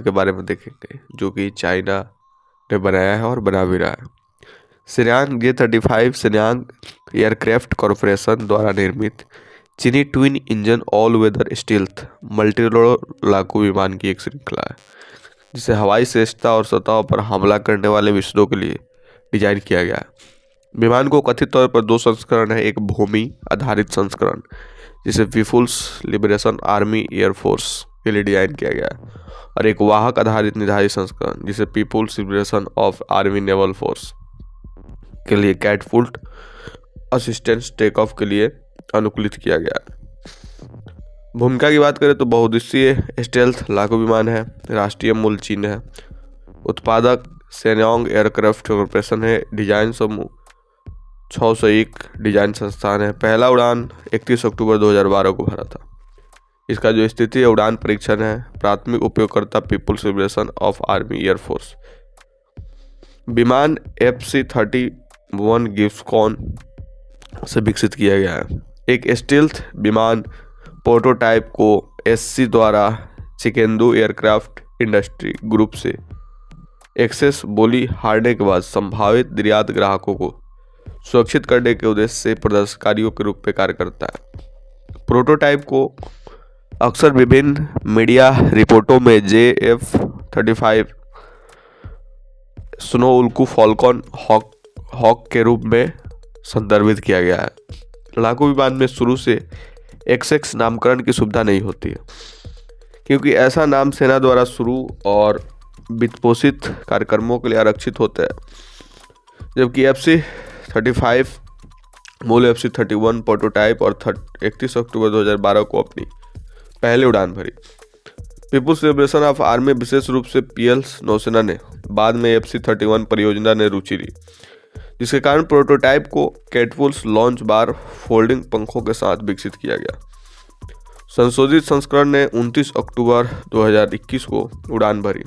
के बारे में देखेंगे, जो कि चाइना ने बनाया है और बना भी रहा है। शिनयांग J-35 शिनयांग एयरक्राफ्ट कॉरपोरेशन द्वारा निर्मित चीनी twin engine all weather stealth multirole लड़ाकू विमान की एक श्रृंखला है, जिसे हवाई श्रेष्ठता और सतहों पर हमला करने वाले मिशनों के लिए डिजाइन किया गया है। विमान को कथित तौर पर 2 संस्करण है, एक भूमि आधारित संस्करण जिसे पीपुल्स लिबरेशन आर्मी एयरफोर्स के लिए डिजाइन किया गया है, और एक वाहक आधारित निर्धारित संस्करण जिसे People's Liberation of Army naval force के लिए कैटपुल्ट असिस्टेंस टेक ऑफ के लिए अनुकूलित किया गया है। भूमिका की बात करें तो बहुउद्देशीय स्टेल्थ लड़ाकू विमान है। राष्ट्रीय मूल चीन है। उत्पादक शेन्योंग एयरक्राफ्ट कॉरपोरेशन है। डिजाइन समूह 601 डिजाइन संस्थान है। पहला उड़ान 31 अक्टूबर 2012 को भरा था। इसका जो स्थिति है उड़ान परीक्षण है। प्राथमिक उपयोगकर्ता People's Liberation of Army air force. विमान FC-31 गिब्सकॉन से विकसित किया गया है। एक स्टील्थ विमान प्रोटोटाइप को SC द्वारा चिकेंदू एयरक्राफ्ट इंडस्ट्री ग्रुप से एक्सेस बोली हारने के बाद संभावित निर्यात ग्राहकों को सुरक्षित करने के उद्देश्य से प्रदर्शनकारियों के रूप में कार्य करता है। प्रोटोटाइप को अक्सर विभिन्न मीडिया रिपोर्टों में JF-35 स्नो उल्कू फॉल्कन हॉक के रूप में संदर्भित किया गया है। लड़ाकू विमान में शुरू से XX नामकरण की सुविधा नहीं होती है, क्योंकि ऐसा नाम सेना द्वारा शुरू और वित्तपोषित कार्यक्रमों के लिए आरक्षित होता है, जबकि FC-35 मूल FC-31 प्रोटोटाइप और 31 अक्टूबर 2012 को अपनी पहली उड़ान भरी। पीपुल्स लिबरेशन ऑफ आर्मी विशेष रूप से PLS नौसेना ने बाद में FC-31 परियोजना ने रुचि ली, जिसके कारण प्रोटोटाइप को कैटपुल्स लॉन्च बार फोल्डिंग पंखों के साथ विकसित किया गया। संशोधित संस्करण ने 29 अक्टूबर 2021 को उड़ान भरी।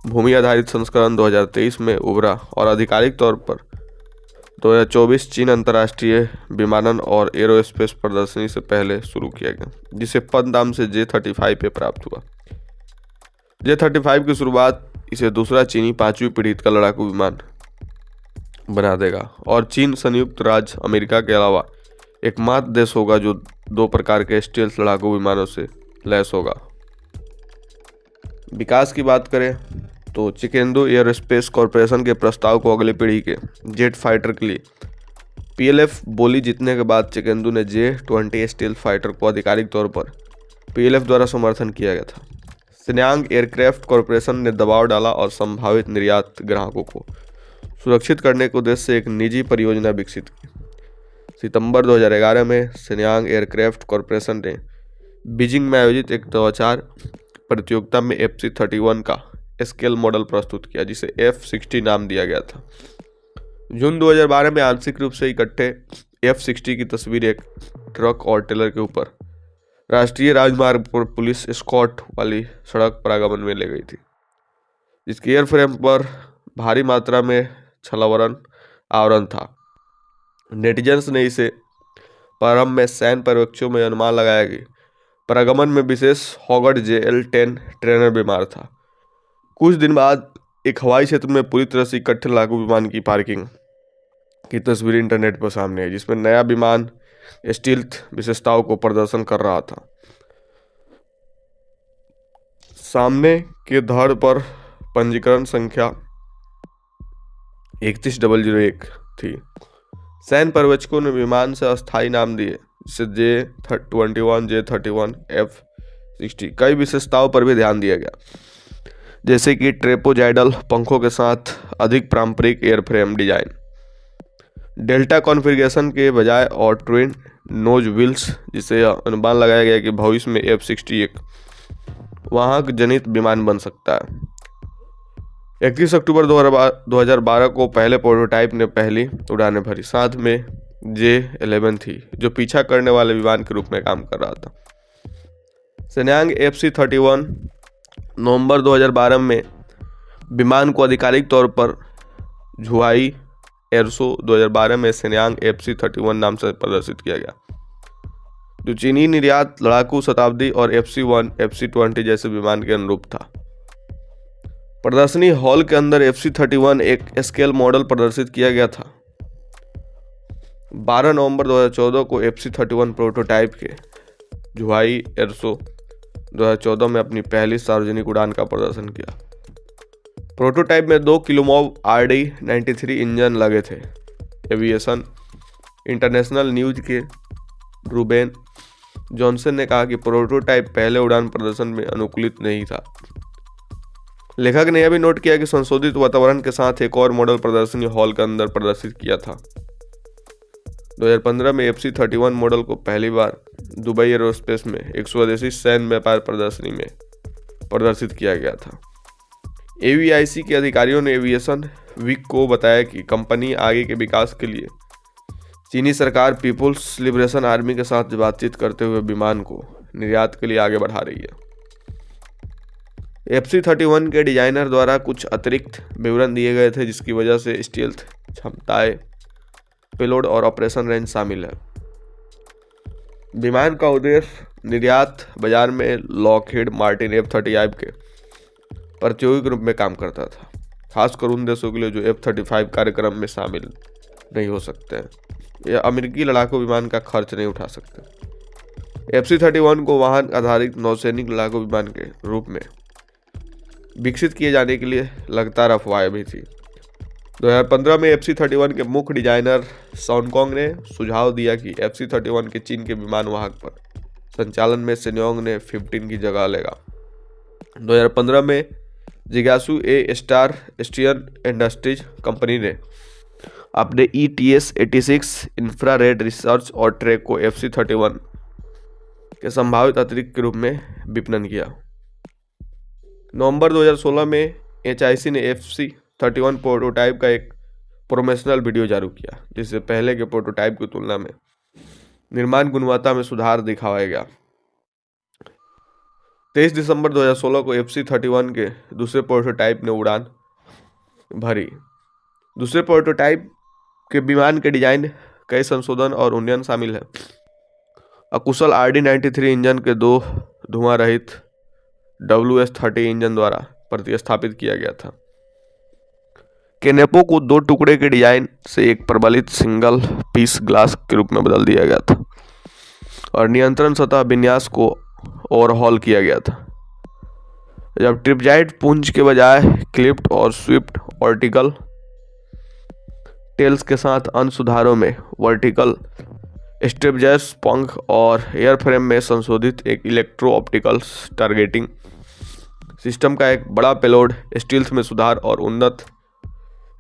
भूमि आधारित संस्करण 2023 में उभरा और आधिकारिक तौर पर 2024 चीन अंतर्राष्ट्रीय विमानन और एरोस्पेस प्रदर्शनी से पहले शुरू किया गया, जिसे पद नाम से J-35 पे प्राप्त हुआ। J-35 की शुरुआत इसे दूसरा चीनी 5वीं पीढ़ी का लड़ाकू विमान बना देगा, और चीन संयुक्त राज्य अमेरिका के अलावा एकमात्र देश होगा जो 2 प्रकार के स्टेल्थ लड़ाकू विमानों से लैस होगा। विकास की बात करें तो चिकेंदू एयरस्पेस कॉरपोरेशन के प्रस्ताव को अगली पीढ़ी के जेट फाइटर के लिए PLF बोली जीतने के बाद चिकेंदू ने J-20 स्टील्थ फाइटर को आधिकारिक तौर पर PLF द्वारा समर्थन किया गया था। शिनयांग एयरक्राफ्ट कॉरपोरेशन ने दबाव डाला और संभावित निर्यात ग्राहकों को सुरक्षित करने के उद्देश्य से एक निजी परियोजना विकसित की। सितंबर 2011 में शिनयांग एयरक्राफ्ट कॉरपोरेशन ने बीजिंग में आयोजित एक नवाचार प्रतियोगिता में FC-31 का स्केल मॉडल प्रस्तुत किया, जिसे F-60 नाम दिया गया था। जून 2012 में आंशिक रूप से इकट्ठे F-60 की तस्वीर एक ट्रक और टेलर के ऊपर राष्ट्रीय राजमार्ग पर पुलिस एस्कॉर्ट वाली सड़क पर आगमन में ले गई थी, जिसके एयरफ्रेम पर भारी मात्रा में छलावरण आवरण था। नेटिजन्स ने इसे प्रारंभ में सैन्य पर्यवेक्षकों में अनुमान लगाया कि परागमन में विशेष हॉगर्ड JL-10 ट्रेनर बीमार था। कुछ दिन बाद एक हवाई क्षेत्र में पूरी तरह से इकट्ठे लड़ाकू विमान की पार्किंग की तस्वीर इंटरनेट पर सामने आई, जिसमें नया विमान स्टील्थ विशेषताओं को प्रदर्शन कर रहा था। सामने के धड़ पर पंजीकरण संख्या 31001 थी। सैन्य पर्यवेक्षकों ने विमान से अस्थायी नाम दिए, जिसे J-21, J-31, F-60। कई विशेषताओं पर भी ध्यान दिया गया, जैसे कि ट्रेपोजाइडल पंखों के साथ अधिक पारंपरिक एयरफ्रेम डिजाइन, डेल्टा कॉन्फ़िगरेशन के बजाय और ट्विन नोज व्हील्स, जिससे अनुमान लगाया गया कि भविष्य में F-60 एक वाहक जनित विमान बन सकता है। 31 अक्टूबर 2012 को पहले प्रोटोटाइप ने पहली उड़ानें भरी। साथ में J-11 थी, जो पीछा करने वाले विमान के रूप में काम कर रहा था। शिनयांग FC-31 नवंबर 2012 में विमान को आधिकारिक तौर पर झुआई एयरशो 2012 में शिनयांग FC-31 नाम से प्रदर्शित किया गया। जो चीनी निर्यात लड़ाकू शताब्दी और FC-1 FC-20 जैसे विमान के अनुरूप था। प्रदर्शनी हॉल के अंदर FC-31 एक स्केल मॉडल प्रदर्शित किया गया था। 12 नवंबर 2014 को FC-31 प्रोटोटाइप के जुहाई एयर शो 2014 में अपनी पहली सार्वजनिक उड़ान का प्रदर्शन किया। प्रोटोटाइप में 2 किलोमोव RD-93 इंजन लगे थे। एविएशन इंटरनेशनल न्यूज के रूबेन जॉनसन ने कहा कि प्रोटोटाइप पहले उड़ान प्रदर्शन में अनुकूलित नहीं था। लेखक ने यह भी नोट किया कि संशोधित वातावरण के साथ एक और मॉडल प्रदर्शनी हॉल के अंदर प्रदर्शित किया था। 2015 में FC-31 मॉडल को पहली बार दुबई एरोस्पेस में एक स्वदेशी सैन्य व्यापार प्रदर्शनी में प्रदर्शित किया गया था। AVIC के अधिकारियों ने एविएशन वीक को बताया कि कंपनी आगे के विकास के लिए चीनी सरकार पीपुल्स लिबरेशन आर्मी के साथ बातचीत करते हुए विमान को निर्यात के लिए आगे बढ़ा रही है। FC-31 के डिजाइनर द्वारा कुछ अतिरिक्त विवरण दिए गए थे, जिसकी वजह से स्टील्थ क्षमताएं, पेलोड और ऑपरेशन रेंज शामिल है। विमान का उद्देश्य निर्यात बाजार में लॉकहीड मार्टिन F-35 के प्रतियोगी के रूप में काम करता था, खासकर उन देशों के लिए जो F-35 कार्यक्रम में शामिल नहीं हो सकते हैं या अमेरिकी लड़ाकू विमान का खर्च नहीं उठा सकते। FC-31 को वाहन आधारित नौसैनिक लड़ाकू विमान के रूप में विकसित किए जाने के लिए लगातार अफवाहें भी थी। 2015 में FC-31 के मुख्य डिजाइनर सॉनकोंग ने सुझाव दिया कि FC-31 के चीन के विमान वाहक पर संचालन में शेन्योंग ने 15 की जगह लेगा। 2015 में जिग्यासू ए स्टार एशियन इंडस्ट्रीज कंपनी ने अपने ETS-86 इंफ्रारेड रिसर्च और ट्रैक को FC-31 के संभावित अतिरिक्त के रूप में विपणन किया। नवंबर 2016 में HIC ने FC-31 प्रोटोटाइप का एक प्रमोशनल वीडियो जारी किया, जिससे पहले के प्रोटोटाइप की तुलना में निर्माण गुणवत्ता में सुधार दिखाया गया। 23 दिसंबर 2016 को FC-31 के दूसरे प्रोटोटाइप ने उड़ान भरी। दूसरे प्रोटोटाइप के विमान के डिजाइन कई संशोधन और उन्नयन शामिल है। अकुशल RD-93 इंजन के 2 धुआं रहित WS-30 इंजन द्वारा प्रतिस्थापित किया गया था। केनेपो को 2 टुकड़े के डिजाइन से एक प्रबलित सिंगल पीस ग्लास के रूप में बदल दिया गया था और नियंत्रण सतह विन्यास को ओवरहॉल किया गया था, जब ट्रिपजाइट पुंज के बजाय क्लिप्ड और स्वीप्ड वर्टिकल टेल्स के साथ अन्य सुधारों में वर्टिकल स्टेबजेस पंख और एयरफ्रेम में संशोधित एक इलेक्ट्रो ऑप्टिकल टारगेटिंग सिस्टम का एक बड़ा पेलोड, स्टील्थ में सुधार और उन्नत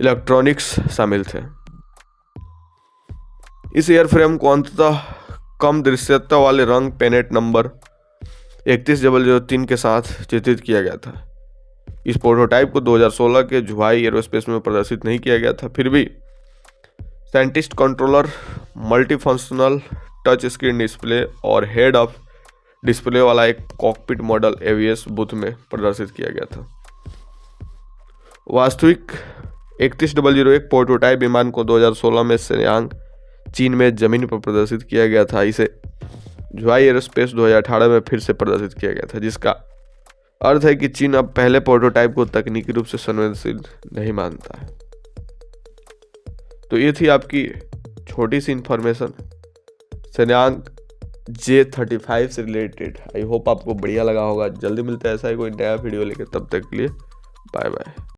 इलेक्ट्रॉनिक्स शामिल थे। इस एयरफ्रेम को अंततः कम दृश्यता वाले रंग पेनेट नंबर 31003 के साथ चित्रित किया गया था। इस प्रोटोटाइप को 2016 के जुहाई एरोस्पेस में प्रदर्शित नहीं किया गया था, फिर भी scientist controller, multifunctional touch screen display और हेड अप डिस्प्ले वाला एक कॉकपिट मॉडल AVS बूथ में प्रदर्शित किया गया था। वास्तविक 31001 प्रोटोटाइप विमान को 2016 में शेन्यांग, चीन में जमीन पर प्रदर्शित किया गया था। इसे जुहाई एरोस्पेस 2018 में फिर से प्रदर्शित किया गया था, जिसका अर्थ है कि चीन अब पहले प्रोटोटाइप को तकनीकी रूप से संवेदनशील नहीं मानता है। तो ये थी आपकी छोटी सी इंफॉर्मेशन शेन्यांग J-35 से रिलेटेड। आई होप आपको बढ़िया लगा होगा। जल्दी मिलते हैं ऐसा ही कोई नया वीडियो लेके, तब तक के लिए बाय बाय।